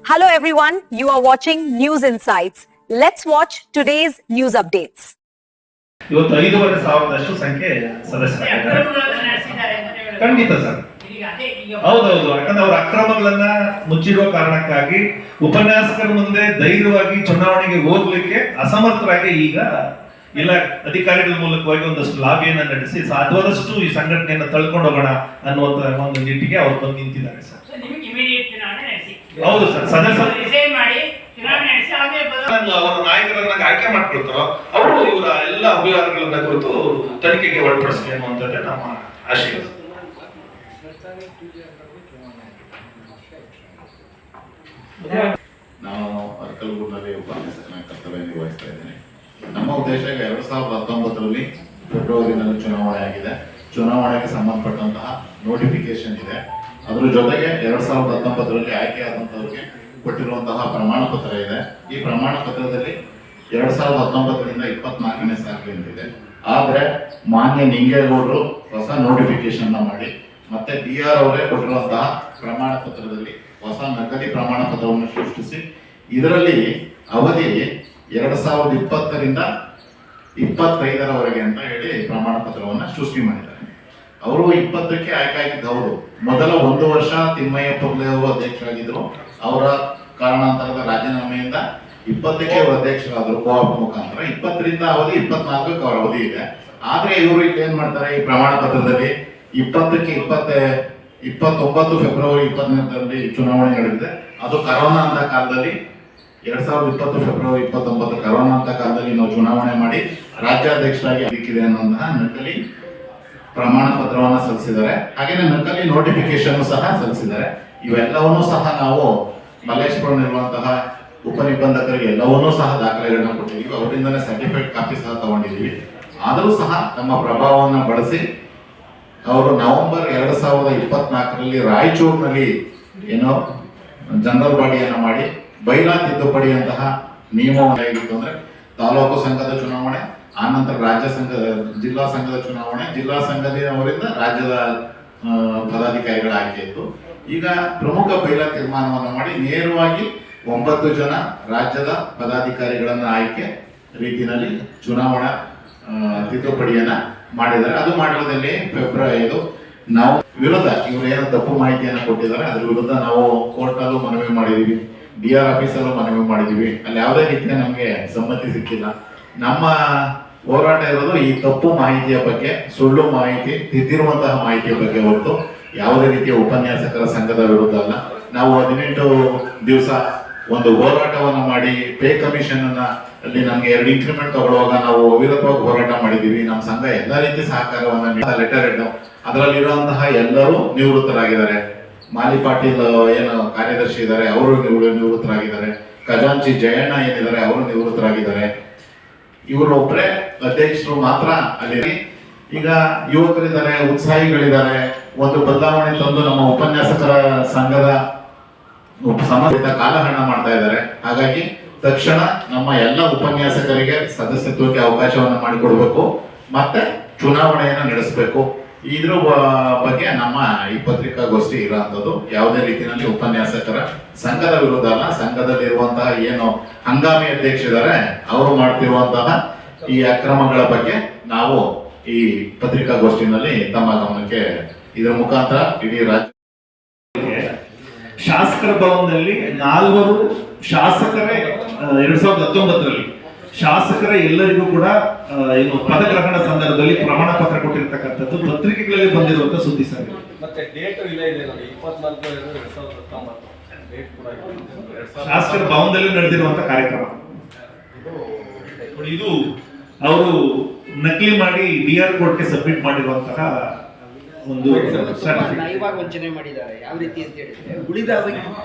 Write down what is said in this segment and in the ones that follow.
Hello everyone, you are watching News Insights. Let's watch today's news updates. ಇವತ್ತು 5,500 ಸಂಖ್ಯೆ ಸದಸ್ಯರಾಗಿದ್ದಾರೆ. ಖಂಡಿತ ಸರ್, ಹೌದೌದು. ಯಾಕಂದ್ರೆ ಅವರ ಅಕ್ರಮಗಳನ್ನ ಮುಚ್ಚಿರುವ ಕಾರಣಕ್ಕಾಗಿ ಉಪನ್ಯಾಸಕರ ಮುಂದೆ ಧೈರ್ಯವಾಗಿ ಚುನಾವಣೆಗೆ ಹೋಗ್ಲಿಕ್ಕೆ ಅಸಮರ್ಥರಾಗಿ ಈಗ ಎಲ್ಲ ಅಧಿಕಾರಿಗಳ ಮೂಲಕವಾಗಿ ಒಂದಷ್ಟು ಲಾಬಿಯನ್ನ ನಡೆಸಿ ಸಾಧ್ಯವಾದಷ್ಟು ಈ ಸಂಘಟನೆಯನ್ನ ತಳ್ಕೊಂಡು ಹೋಗೋಣ ಅನ್ನುವಂತ ಒಂದು ನಿಟ್ಟಿಗೆ ಅವ್ರು ಬಂದು ನಿಂತಿದ್ದಾರೆ ಸರ್. ಹೌದು ಸರ್, ಅವರ ನಾಯಕರನ್ನ ಆಯ್ಕೆ ಮಾಡ್ಕೊಳ್ತಾರೋ ಅವರು ಇವರ ಎಲ್ಲ ಅವ್ಯವಹಾರಗಳನ್ನ ಕುರಿತು ತನಿಖೆಗೆ ಒಳಪಡಿಸಲಿ ಅನ್ನುವಂಥದ್ದೇ ನಮ್ಮ ಆಶಯ. ನಾನು ಅರಕಲಗೂಡಿನಲ್ಲಿ ಉಪನ್ಯಾಸಕನ ಕರ್ತವ್ಯ ನಿರ್ವಹಿಸ್ತಾ ಇದ್ದೇನೆ. ನಮ್ಮ ಉದ್ದೇಶ 2019ರಲ್ಲಿ ಫೆಬ್ರವರಿನಲ್ಲಿ ಚುನಾವಣೆ ಆಗಿದೆ. ಚುನಾವಣೆಗೆ ಸಂಬಂಧಪಟ್ಟಂತಹ ನೋಟಿಫಿಕೇಶನ್ ಇದೆ. ಅದರ ಜೊತೆಗೆ 2019ರಲ್ಲಿ ಆಯ್ಕೆಯಾದಂಥವ್ರಿಗೆ ಕೊಟ್ಟಿರುವಂತಹ ಪ್ರಮಾಣ ಪತ್ರ ಇದೆ. ಈ ಪ್ರಮಾಣ ಪತ್ರದಲ್ಲಿ 2019ರಿಂದ 24ನೇ ಸಾಲಿನಲ್ಲಿದೆ. ಆದರೆ ಮಾನ್ಯ ನಿಂಗೇಗೌಡರು ಹೊಸ ನೋಟಿಫಿಕೇಶನ್ ಮಾಡಿ ಮತ್ತೆ BR ಅವರೇ ಕೊಟ್ಟಿರುವಂತಹ ಪ್ರಮಾಣ ಪತ್ರದಲ್ಲಿ ಹೊಸ ನಕಲಿ ಪ್ರಮಾಣ ಪತ್ರವನ್ನು ಸೃಷ್ಟಿಸಿ ಇದರಲ್ಲಿ ಅವಧಿ 2020ರಿಂದ 25ರವರೆಗೆ ಅಂತ ಹೇಳಿ ಪ್ರಮಾಣ ಪತ್ರವನ್ನು ಸೃಷ್ಟಿ ಮಾಡಿದ್ದಾರೆ. ಅವರು 20ಕ್ಕೆ ಆಯ್ಕೆ ಆಗಿದ್ದು ಹೌದು. ಮೊದಲ 1 ವರ್ಷ ತಿಮ್ಮಯ್ಯ ಪುರ್ಲೆ ಅವರು ಅಧ್ಯಕ್ಷರಾಗಿದ್ರು. ಅವರ ಕಾರಣಾಂತರದ ರಾಜೀನಾಮೆಯಿಂದ 20ಕ್ಕೆ ಅವರು ಅಧ್ಯಕ್ಷರಾದರು ಕೋಆಪ್ ಮುಖಾಂತರ. 20ರಿಂದ ಅವಧಿ 24ಕ್ಕೆ ಅವರ ಅವಧಿ ಇದೆ. ಆದ್ರೆ ಇವರು ಇಲ್ಲಿ ಏನ್ ಮಾಡ್ತಾರೆ, ಈ ಪ್ರಮಾಣ ಪತ್ರದಲ್ಲಿ 20ಕ್ಕೆ 29 ಫೆಬ್ರವರಿ 20ರಲ್ಲಿ ಚುನಾವಣೆ ನಡೆದಿದೆ. ಅದು ಕರೋನಾ ಅಂತ ಕಾಲದಲ್ಲಿ 2020 ಫೆಬ್ರವರಿ 29 ಕರೋನಾ ಅಂತ ಕಾಲದಲ್ಲಿ ನಾವು ಚುನಾವಣೆ ಮಾಡಿ ರಾಜ್ಯಾಧ್ಯಕ್ಷರಾಗಿ ಅದಕ್ಕಿದೆ ಅನ್ನೋಂತಹ ನಕಲಿ ಪ್ರಮಾಣ ಪತ್ರವನ್ನು ಸಲ್ಲಿಸಿದ್ದಾರೆ. ಹಾಗೇನೆ ನಕಲಿ ನೋಟಿಫಿಕೇಶನ್ ಸಹ ಸಲ್ಲಿಸಿದ್ದಾರೆ. ಇವೆಲ್ಲವನ್ನೂ ಸಹ ನಾವು ಮಲ್ಲೇಶ್ವರದಲ್ಲಿರುವಂತಹ ಉಪನಿಬಂಧಕರಿಗೆ ಎಲ್ಲವನ್ನೂ ಸಹ ದಾಖಲೆಗಳನ್ನ ಕೊಟ್ಟಿದ್ದೀವಿ. ಅವರಿಂದನೇ ಸರ್ಟಿಫಿಕೇಟ್ ಕಾಪಿ ಸಹ ತಗೊಂಡಿದ್ದೀವಿ. ಆದರೂ ಸಹ ನಮ್ಮ ಪ್ರಭಾವವನ್ನು ಬಳಸಿ ಅವರು ನವೆಂಬರ್ 2024ರಲ್ಲಿ ರಾಯಚೂರಿನಲ್ಲಿ ಏನೋ ಜನರಲ್ ಬಾಡಿಯನ್ನು ಮಾಡಿ ಬೈಲಾ ತಿದ್ದುಪಡಿಯಂತಹ ನಿಯಮವನ್ನು ಹೇಗಿತ್ತು ಅಂದ್ರೆ ತಾಲೂಕು ಸಂಘದ ಚುನಾವಣೆ, ಆನಂತರ ರಾಜ್ಯ ಸಂಘ ಜಿಲ್ಲಾ ಸಂಘದ ಚುನಾವಣೆ, ಜಿಲ್ಲಾ ಸಂಘದವರಿಂದ ರಾಜ್ಯದ ಪದಾಧಿಕಾರಿಗಳ ಆಯ್ಕೆ ಇತ್ತು. ಈಗ ಪ್ರಮುಖ ಬೈಲಾ ತೀರ್ಮಾನವನ್ನು ಮಾಡಿ ನೇರವಾಗಿ 9 ಜನ ರಾಜ್ಯದ ಪದಾಧಿಕಾರಿಗಳನ್ನ ಆಯ್ಕೆ ರೀತಿಯಲ್ಲಿ ಚುನಾವಣಾ ತಿದ್ದುಪಡಿಯನ್ನ ಮಾಡಿದ್ದಾರೆ. ಅದು ಮಾಡಿರೋದಲ್ಲಿ ಫೆಬ್ರವರಿ 5 ನಾವು ವಿರುದ್ಧ ಇವರು ಏನು ತಪ್ಪು ಮಾಹಿತಿಯನ್ನು ಕೊಟ್ಟಿದ್ದಾರೆ ಅದ್ರ ವಿರುದ್ಧ ನಾವು ಕೋರ್ಟ್ನಲ್ಲೂ ಮನವಿ ಮಾಡಿದೀವಿ, BR ಆಫೀಸಲ್ಲೂ ಮನವಿ ಮಾಡಿದೀವಿ. ಅಲ್ಲಿ ಯಾವುದೇ ರೀತಿಯ ನಮಗೆ ಸಮ್ಮತಿ ಸಿಕ್ಕಿಲ್ಲ. ನಮ್ಮ ಹೋರಾಟ ಇರೋದು ಈ ತಪ್ಪು ಮಾಹಿತಿಯ ಬಗ್ಗೆ, ಸುಳ್ಳು ಮಾಹಿತಿ, ತಿದ್ದಿರುವಂತಹ ಮಾಹಿತಿಯ ಬಗ್ಗೆ ಹೊರತು ಯಾವುದೇ ರೀತಿಯ ಉಪನ್ಯಾಸಕರ ಸಂಘದ ವಿರುದ್ಧ ಅಲ್ಲ. ನಾವು 18 ದಿವಸ ಒಂದು ಹೋರಾಟವನ್ನು ಮಾಡಿ ಪೇ ಕಮಿಷನ್ ಅಲ್ಲಿ ನಮ್ಗೆ 2 ಇನ್ಕ್ರಿಮೆಂಟ್ ತಗೊಳ್ಳುವಾಗ ನಾವು ಅವಿರತವಾಗಿ ಹೋರಾಟ ಮಾಡಿದೀವಿ. ನಮ್ಮ ಸಂಘ ಎಲ್ಲ ರೀತಿ ಸಹಕಾರವನ್ನ ಲೆಟರ್ ಹೆಡ್ ಅದರಲ್ಲಿರುವಂತಹ ಎಲ್ಲರೂ ನಿವೃತ್ತರಾಗಿದ್ದಾರೆ. ಮಾಲಿ ಪಾಟೀಲ್ ಏನು ಕಾರ್ಯದರ್ಶಿ ಇದ್ದಾರೆ ಅವರು ನಿವೃತ್ತರಾಗಿದ್ದಾರೆ. ಖಜಾಂಚಿ ಜಯಣ್ಣ ಏನಿದ್ದಾರೆ ಅವರು ನಿವೃತ್ತರಾಗಿದ್ದಾರೆ. ಇವರು ಒಬ್ಬರೇ ಅಧ್ಯಕ್ಷರು ಮಾತ್ರ ಅಲ್ಲಿ. ಈಗ ಯುವಕರಿದ್ದಾರೆ, ಉತ್ಸಾಹಿಗಳಿದ್ದಾರೆ. ಒಂದು ಬದಲಾವಣೆ ತಂದು ನಮ್ಮ ಉಪನ್ಯಾಸಕರ ಸಂಘದ ಸಮಸ್ಯೆ ಕಾಲಹರಣ ಮಾಡ್ತಾ ಇದ್ದಾರೆ. ಹಾಗಾಗಿ ತಕ್ಷಣ ನಮ್ಮ ಎಲ್ಲ ಉಪನ್ಯಾಸಕರಿಗೆ ಸದಸ್ಯತ್ವಕ್ಕೆ ಅವಕಾಶವನ್ನು ಮಾಡಿಕೊಡ್ಬೇಕು, ಮತ್ತೆ ಚುನಾವಣೆಯನ್ನು ನಡೆಸಬೇಕು. ಇದ್ರ ಬಗ್ಗೆ ನಮ್ಮ ಈ ಪತ್ರಿಕಾಗೋಷ್ಠಿ ಇರೋಂಥದ್ದು ಯಾವುದೇ ರೀತಿಯಲ್ಲಿ ಉಪನ್ಯಾಸಕರ ಸಂಘದ ವಿರುದ್ಧ ಅಲ್ಲ. ಸಂಘದಲ್ಲಿರುವಂತಹ ಏನು ಹಂಗಾಮಿ ಅಧ್ಯಕ್ಷರಿದ್ದಾರೆ ಅವರು ಮಾಡ್ತಿರುವಂತಹ ಈ ಅಕ್ರಮಗಳ ಬಗ್ಗೆ ನಾವು ಈ ಪತ್ರಿಕಾಗೋಷ್ಠಿನಲ್ಲಿ ತಮ್ಮ ಗಮನಕ್ಕೆ ಇದರ ಮುಖಾಂತರ ಇಡೀ ರಾಜ್ಯ ಶಾಸಕರ ಭವನದಲ್ಲಿ 4 ಶಾಸಕರೇ 2019ರಲ್ಲಿ ಶಾಸಕರ ಎಲ್ಲರಿಗೂ ಕೂಡ ಏನು ಪದಗ್ರಹಣ ಸಂದರ್ಭದಲ್ಲಿ ಪ್ರಮಾಣ ಪತ್ರ ಕೊಟ್ಟಿರ್ತಕ್ಕಂಥದ್ದು ಪತ್ರಿಕೆಗಳಲ್ಲಿ ಬಂದಿರುವಂತ ಸುದ್ದಿ ಸರ್. ಮತ್ತೆ ಡೇಟ್ ಇಲ್ಲೇ ಇದೆ ನೋಡಿ, 24/2/2019 ಡೇಟ್ ಕೂಡ ಶಾಸಕರ ಭವನದಲ್ಲಿ ನಡೆದಿರುವಂತ ಕಾರ್ಯಕ್ರಮ ಇದು ಅವರು ನಕಲಿ ಮಾಡಿ BR ಕೋರ್ಟ್ಗೆ ಸಬ್ಮಿಟ್ ಮಾಡಿರುವಂತಹ ಒಂದು ಇವಾಗ ವಂಚನೆ ಮಾಡಿದ್ದಾರೆ. ಯಾವ ರೀತಿ ಅಂತ ಹೇಳಿದ್ರೆ ಉಳಿದ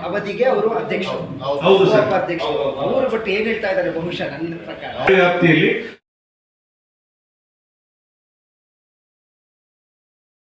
ಅವಧಿಗೆ ಅವರು ಅಧ್ಯಕ್ಷರು, ಹೌದು ಸರ್, ಅಧ್ಯಕ್ಷರು ಅವರು. ಬಟ್ ಏನ್ ಹೇಳ್ತಾ ಇದ್ದಾರೆ ಬಹುಶಃ ನನ್ನ ಪ್ರಕಾರ ವ್ಯಾಪ್ತಿಯಲ್ಲಿ